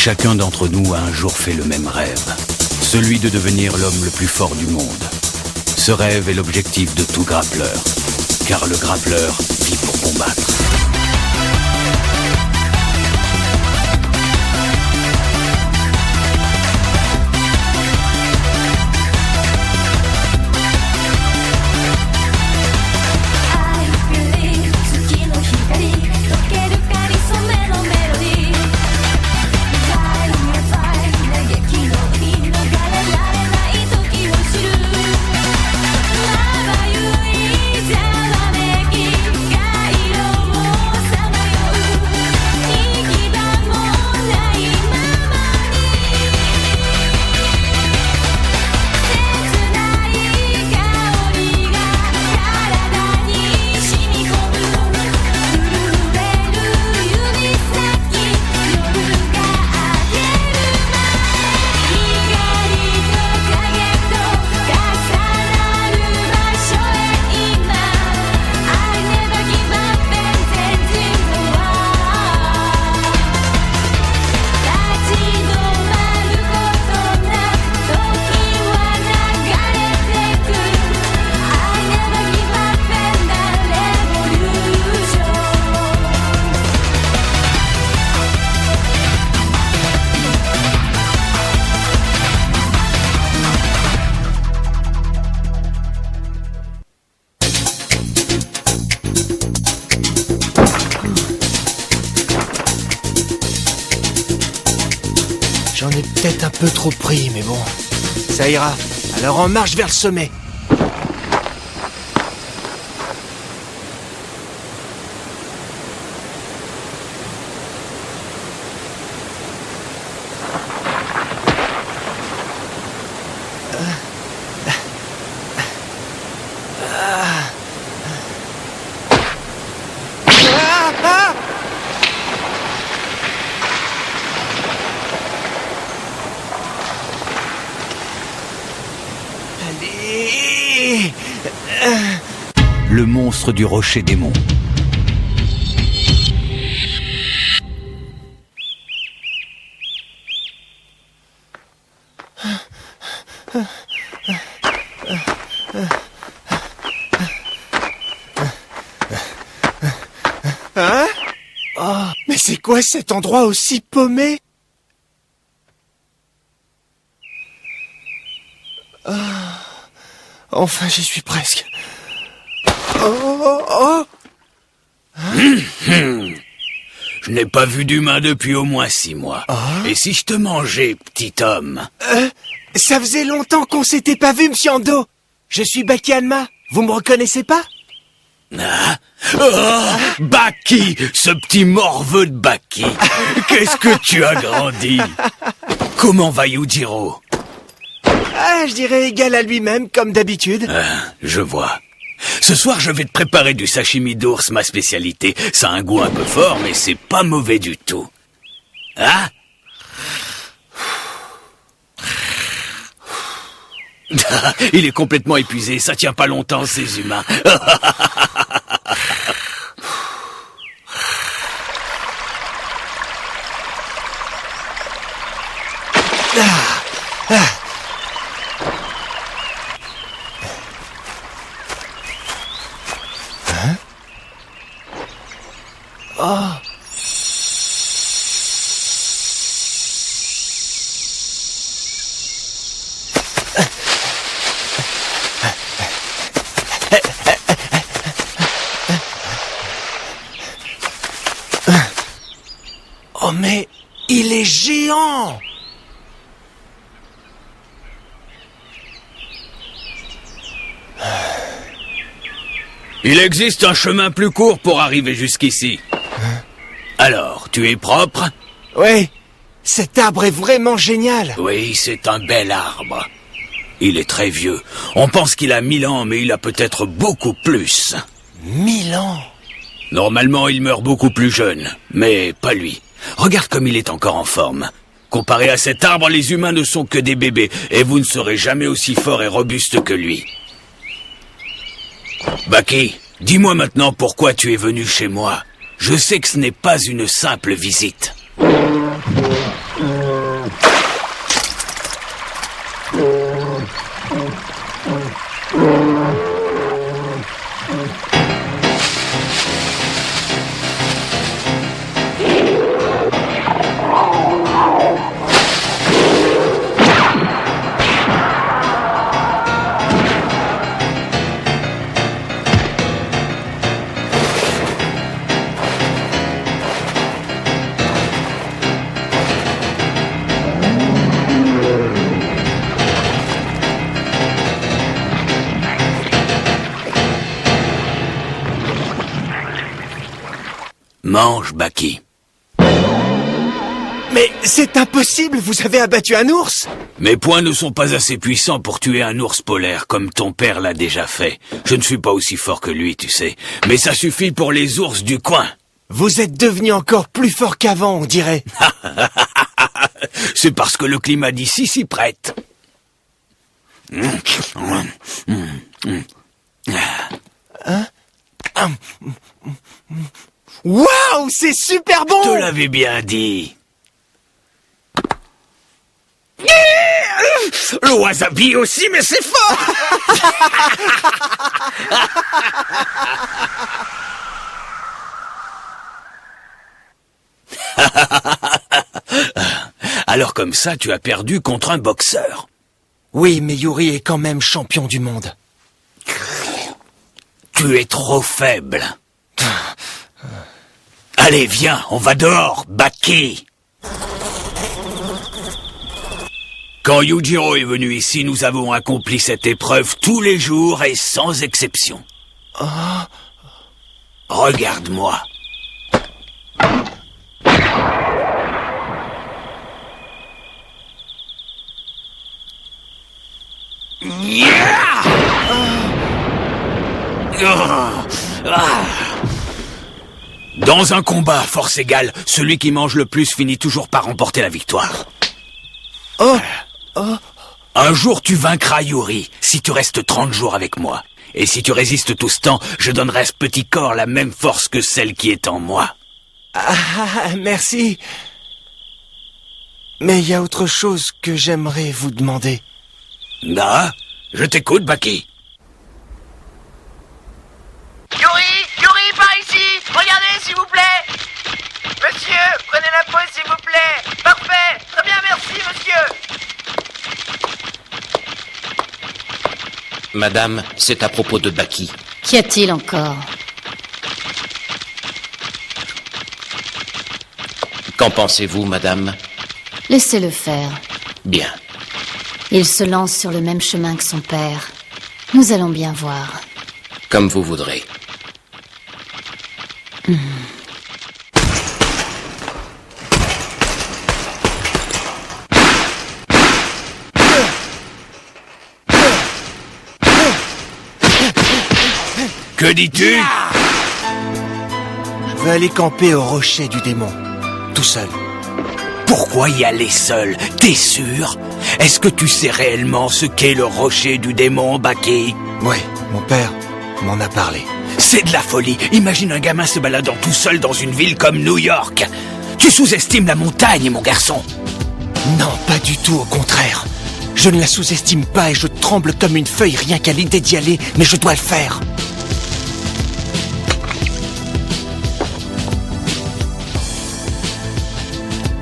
Chacun d'entre nous a un jour fait le même rêve, celui de devenir l'homme le plus fort du monde. Ce rêve est l'objectif de tout grappleur, car le grappleur vit pour combattre. J'en ai peut-être un peu trop pris, mais bon, ça ira. Alors en marche vers le sommet. Allez. Le monstre du rocher démon. Hein? Oh, mais c'est quoi cet endroit aussi paumé? Enfin, j'y suis presque. Oh. Je n'ai pas vu d'humain depuis au moins 6 mois. Et si je te mangeais, petit homme? Ça faisait longtemps qu'on s'était pas vu, monsieur Ando. Je suis Baki Hanma. Vous me reconnaissez pas? Ah oh, Baki, ce petit morveux de Baki. Qu'est-ce que tu as grandi? Comment va Yujiro? Je dirais égal à lui-même, comme d'habitude. Je vois. Ce soir, je vais te préparer du sashimi d'ours, ma spécialité. Ça a un goût un peu fort, mais c'est pas mauvais du tout. Hein? Il est complètement épuisé, ça tient pas longtemps, ces humains. Oh, mais il est géant! Il existe un chemin plus court pour arriver jusqu'ici. Alors, tu es propre? Oui, cet arbre est vraiment génial. Oui, c'est un bel arbre. Il est très vieux. On pense qu'il a 1000 ans, mais il a peut-être beaucoup plus. 1000 ans? Normalement, il meurt beaucoup plus jeune, mais pas lui. Regarde comme il est encore en forme. Comparé à cet arbre, les humains ne sont que des bébés, et vous ne serez jamais aussi fort et robuste que lui. Baki, dis-moi maintenant pourquoi tu es venu chez moi. Je sais que ce n'est pas une simple visite. Mange, Baki. Mais c'est impossible, vous avez abattu un ours! Mes poings ne sont pas assez puissants pour tuer un ours polaire, comme ton père l'a déjà fait. Je ne suis pas aussi fort que lui, tu sais. Mais ça suffit pour les ours du coin. Vous êtes devenu encore plus fort qu'avant, on dirait. C'est parce que le climat d'ici s'y prête. Waouh, c'est super bon! Je te l'avais bien dit. Le wasabi aussi, mais c'est fort! Alors comme ça, tu as perdu contre un boxeur. Oui, mais Yuri est quand même champion du monde. Tu es trop faible. Allez, viens, on va dehors, Baki. Quand Yujiro est venu ici, nous avons accompli cette épreuve tous les jours et sans exception. Regarde-moi. Dans un combat, force égale, celui qui mange le plus finit toujours par remporter la victoire. Un jour, tu vaincras Yuri, si tu restes 30 jours avec moi. Et si tu résistes tout ce temps, je donnerai à ce petit corps la même force que celle qui est en moi. Merci. Mais il y a autre chose que j'aimerais vous demander. Ah, je t'écoute, Baki. Yuri, par ici! Regardez, s'il vous plaît! Monsieur, prenez la pause, s'il vous plaît! Parfait! Très bien, merci, monsieur! Madame, c'est à propos de Baki. Qu'y a-t-il encore? Qu'en pensez-vous, madame? Laissez-le faire. Bien. Il se lance sur le même chemin que son père. Nous allons bien voir. Comme vous voudrez. Que dis-tu? Je veux aller camper au rocher du démon. Tout seul. Pourquoi y aller seul? T'es sûr? Est-ce que tu sais réellement ce qu'est le rocher du démon, Baki? Oui, mon père m'en a parlé. C'est de la folie. Imagine un gamin se baladant tout seul dans une ville comme New York. Tu sous-estimes la montagne, mon garçon. Non, pas du tout, au contraire. Je ne la sous-estime pas et je tremble comme une feuille rien qu'à l'idée d'y aller, mais je dois le faire.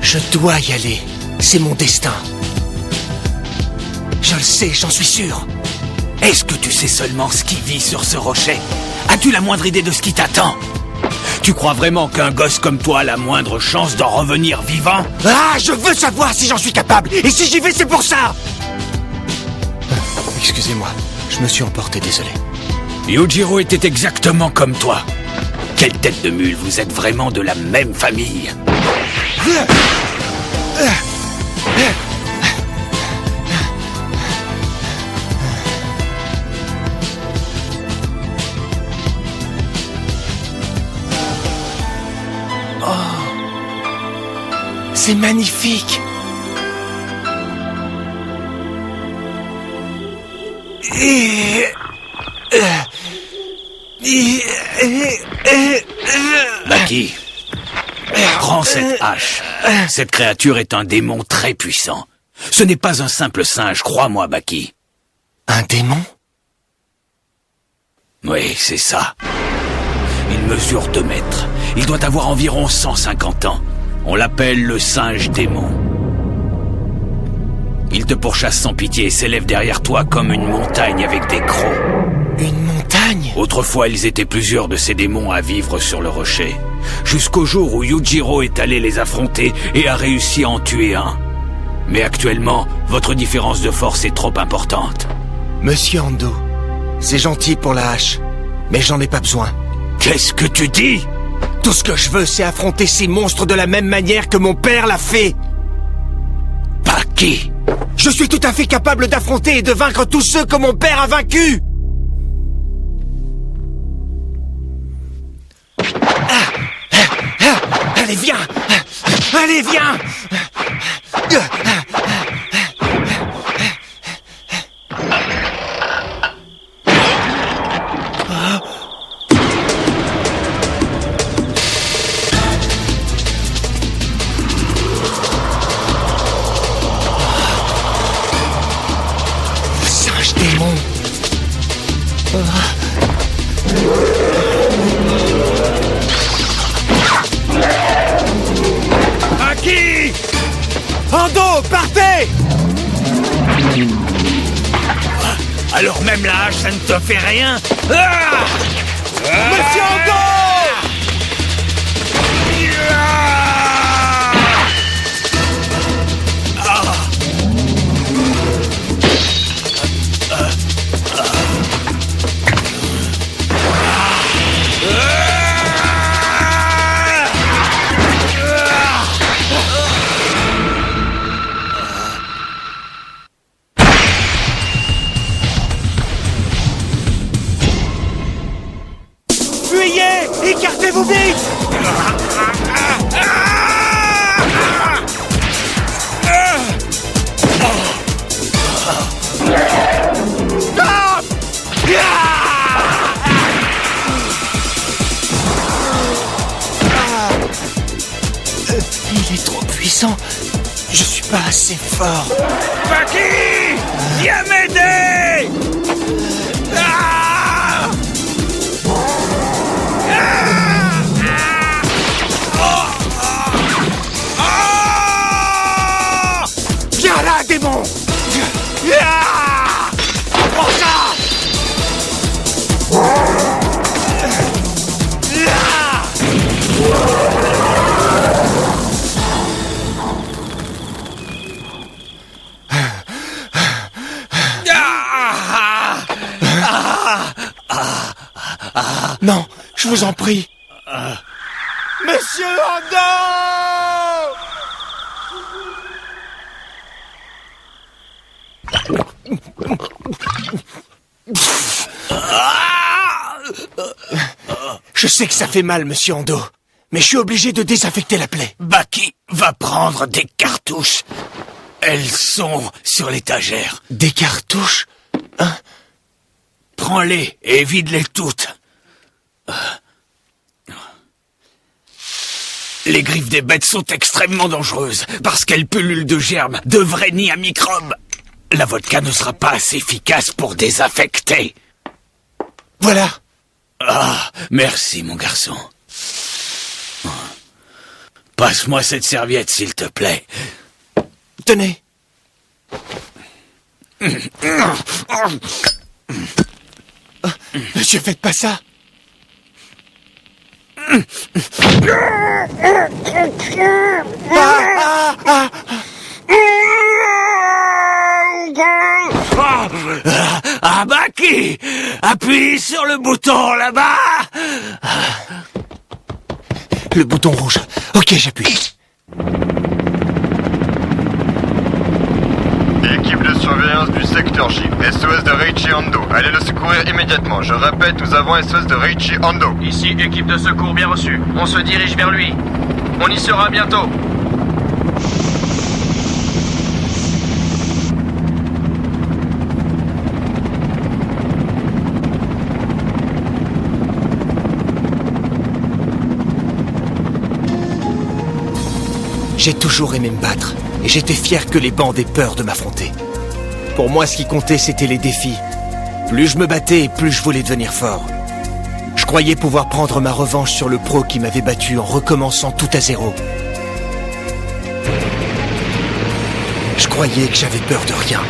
Je dois y aller. C'est mon destin. Je le sais, j'en suis sûr. Est-ce que tu sais seulement ce qui vit sur ce rocher? As-tu la moindre idée de ce qui t'attend? Tu crois vraiment qu'un gosse comme toi a la moindre chance d'en revenir vivant? Ah, je veux savoir si j'en suis capable. Et si j'y vais, c'est pour ça. Excusez-moi, je me suis emporté, désolé. Yujiro était exactement comme toi. Quelle tête de mule, vous êtes vraiment de la même famille. C'est magnifique. Baki, Prends cette hache. Cette créature est un démon très puissant. Ce n'est pas un simple singe, crois-moi, Baki. Un démon? Oui, c'est ça. Il mesure 2 mètres. Il doit avoir environ 150 ans. On l'appelle le singe démon. Il te pourchasse sans pitié et s'élève derrière toi comme une montagne avec des crocs. Une montagne? Autrefois, ils étaient plusieurs de ces démons à vivre sur le rocher. Jusqu'au jour où Yujiro est allé les affronter et a réussi à en tuer un. Mais actuellement, votre différence de force est trop importante. Monsieur Ando, c'est gentil pour la hache, mais j'en ai pas besoin. Qu'est-ce que tu dis? Tout ce que je veux, c'est affronter ces monstres de la même manière que mon père l'a fait. Baki! Je suis tout à fait capable d'affronter et de vaincre tous ceux que mon père a vaincus. Allez, viens! Allez, viens! Singe démon! Baki! Ando, partez! Alors même la hache, ça ne te fait rien? Ah! Monsieur Ando! Fuyez! Écartez-vous vite! Il est trop puissant. Je suis pas assez fort. Baki! Viens m'aider! Ah! Viens là, démon! Prends ça! Non, je vous en prie. Monsieur Ando! Je sais que ça fait mal, monsieur Ando, mais je suis obligé de désinfecter la plaie. Baki va prendre des cartouches. Elles sont sur l'étagère. Des cartouches? Hein? Prends-les et vide-les toutes. Les griffes des bêtes sont extrêmement dangereuses parce qu'elles pullulent de germes, de vrais nids à microbes. La vodka ne sera pas assez efficace pour désinfecter. Voilà. Ah, merci mon garçon. Passe-moi cette serviette s'il te plaît. Tenez. Monsieur, faites pas ça. Ah, Baki! Appuie sur le bouton là-bas! Le bouton rouge. Ok, j'appuie. Équipe de surveillance du secteur J. SOS de Reichi Ando. Allez le secourir immédiatement. Je répète, nous avons SOS de Reichi Ando. Ici, équipe de secours bien reçue. On se dirige vers lui. On y sera bientôt. J'ai toujours aimé me battre, et j'étais fier que les bandes aient peur de m'affronter. Pour moi, ce qui comptait, c'était les défis. Plus je me battais, plus je voulais devenir fort. Je croyais pouvoir prendre ma revanche sur le pro qui m'avait battu en recommençant tout à zéro. Je croyais que j'avais peur de rien.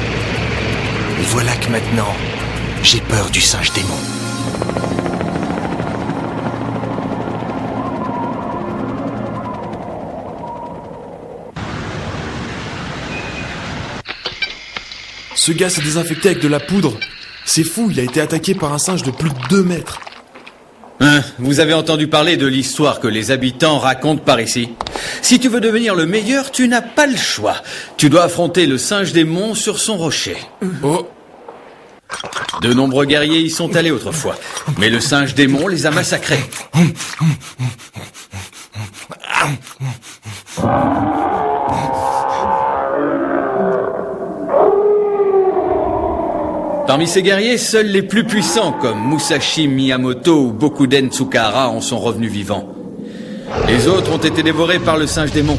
Et voilà que maintenant, j'ai peur du singe démon. Ce gars s'est désinfecté avec de la poudre. C'est fou, il a été attaqué par un singe de plus de 2 mètres. Hein, vous avez entendu parler de l'histoire que les habitants racontent par ici. Si tu veux devenir le meilleur, tu n'as pas le choix. Tu dois affronter le singe démon sur son rocher. Oh, De nombreux guerriers y sont allés autrefois, mais le singe démon les a massacrés. Parmi ces guerriers, seuls les plus puissants, comme Musashi Miyamoto ou Bokuden Tsukahara, en sont revenus vivants. Les autres ont été dévorés par le singe démon.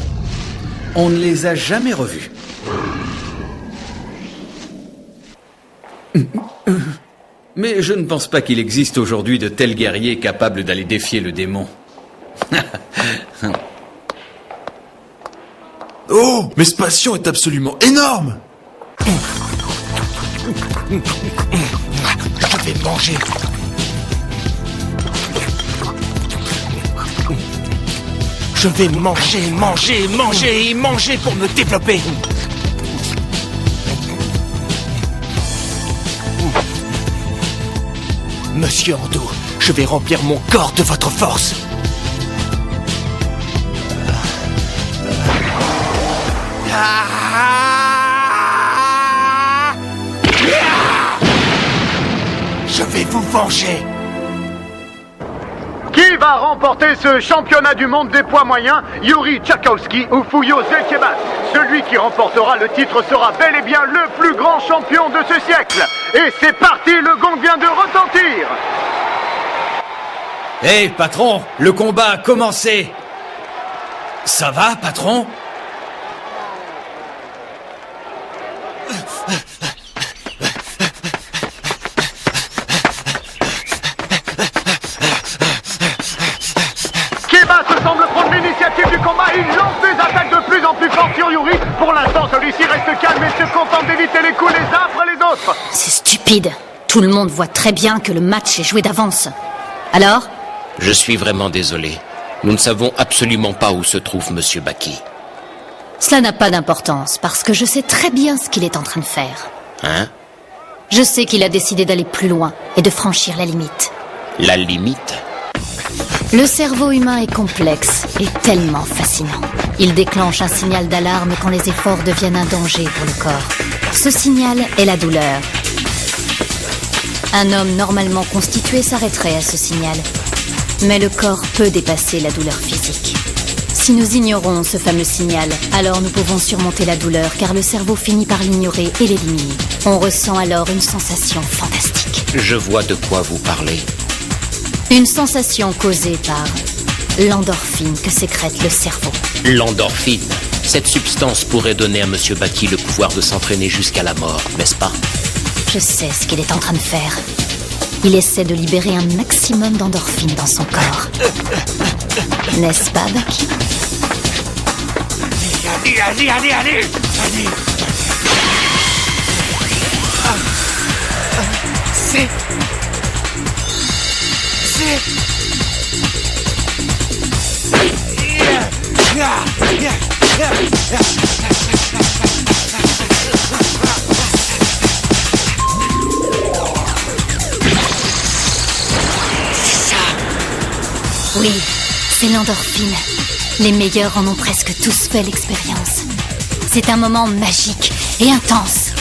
On ne les a jamais revus. Mais je ne pense pas qu'il existe aujourd'hui de tels guerriers capables d'aller défier le démon. oh, mais ce patient est absolument énorme. Je vais manger. Je vais manger pour me développer. Monsieur Ando, je vais remplir mon corps de votre force. Je vais vous venger. Qui va remporter ce championnat du monde des poids moyens? Yuri Tchaikovsky ou Fuyo Zelkebat? Celui qui remportera le titre sera bel et bien le plus grand champion de ce siècle. Et c'est parti, le gong vient de retentir. Hé, patron, le combat a commencé. Ça va, patron? Semble prendre l'initiative du combat, il lance des attaques de plus en plus fortes sur Yuri. Pour l'instant, celui-ci reste calme et se contente d'éviter les coups les uns après les autres. C'est stupide. Tout le monde voit très bien que le match est joué d'avance. Alors? Je suis vraiment désolé. Nous ne savons absolument pas où se trouve Monsieur Baki. Cela n'a pas d'importance, parce que je sais très bien ce qu'il est en train de faire. Hein? Je sais qu'il a décidé d'aller plus loin et de franchir la limite. La limite? Le cerveau humain est complexe et tellement fascinant. Il déclenche un signal d'alarme quand les efforts deviennent un danger pour le corps. Ce signal est la douleur. Un homme normalement constitué s'arrêterait à ce signal. Mais le corps peut dépasser la douleur physique. Si nous ignorons ce fameux signal, alors nous pouvons surmonter la douleur car le cerveau finit par l'ignorer et l'éliminer. On ressent alors une sensation fantastique. Je vois de quoi vous parlez. Une sensation causée par l'endorphine que sécrète le cerveau. L'endorphine. Cette substance pourrait donner à Monsieur Baki le pouvoir de s'entraîner jusqu'à la mort, n'est-ce pas? Je sais ce qu'il est en train de faire. Il essaie de libérer un maximum d'endorphine dans son corps. N'est-ce pas, Baki? Allez. C'est... Oui, c'est l'endorphine. Les meilleurs en ont presque tous fait l'expérience. C'est un moment magique et intense.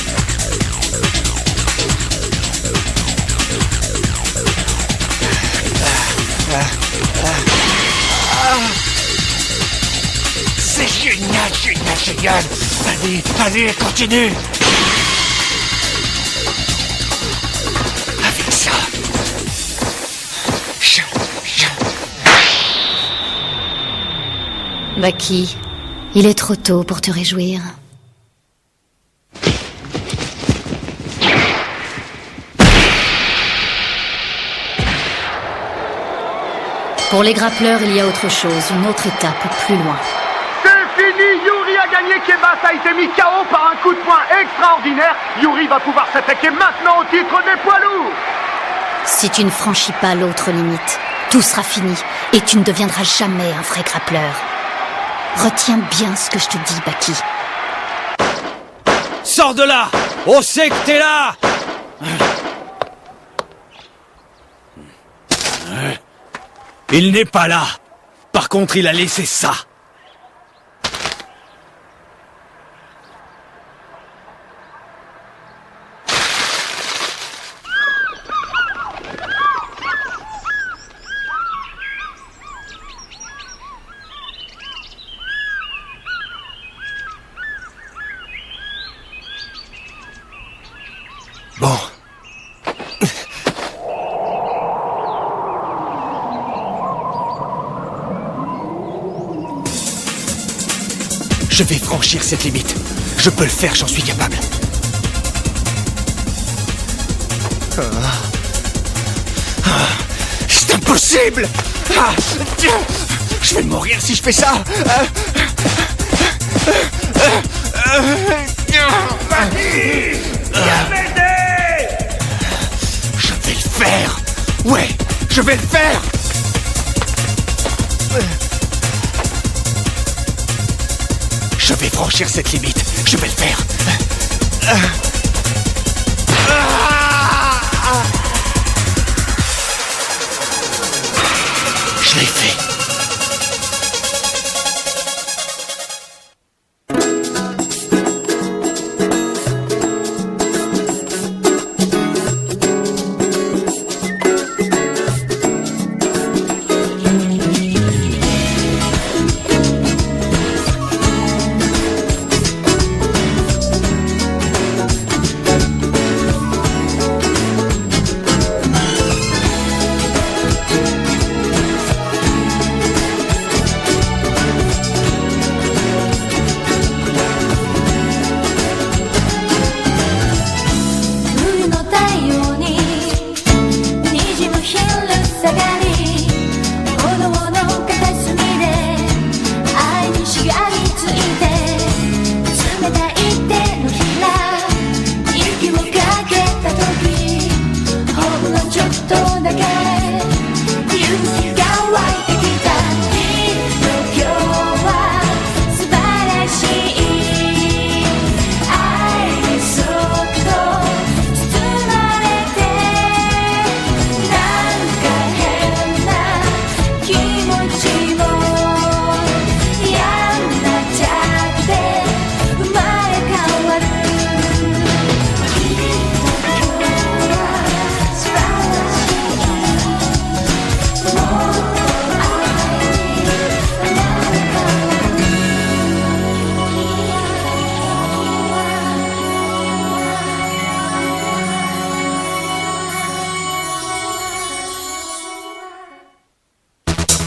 C'est génial. Allez, continue. Avec ça. Baki, Il est trop tôt pour te réjouir. Pour les grappleurs, il y a autre chose, une autre étape plus loin. C'est fini, Yuri a gagné, Kebas a été mis KO par un coup de poing extraordinaire. Yuri va pouvoir s'attaquer maintenant au titre des poids lourds. Si tu ne franchis pas l'autre limite, tout sera fini et tu ne deviendras jamais un vrai grappleur. Retiens bien ce que je te dis, Baki. Sors de là! On sait que t'es là! Il n'est pas là. Par contre, il a laissé ça. Bon. Je vais franchir cette limite. Je peux le faire, j'en suis capable. C'est impossible. Je vais mourir si je fais ça. Je vais le faire. Ouais, je vais le faire. Je vais franchir cette limite. Je vais le faire. Je l'ai fait.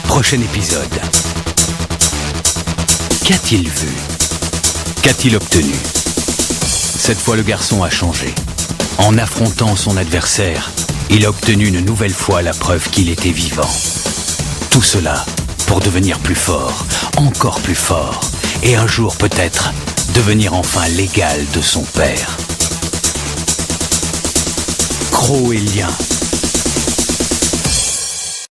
Prochain épisode. Qu'a-t-il vu? Qu'a-t-il obtenu? Cette fois, le garçon a changé. En affrontant son adversaire, il a obtenu une nouvelle fois la preuve qu'il était vivant. Tout cela pour devenir plus fort, encore plus fort, et un jour peut-être devenir enfin l'égal de son père. Croc et Lien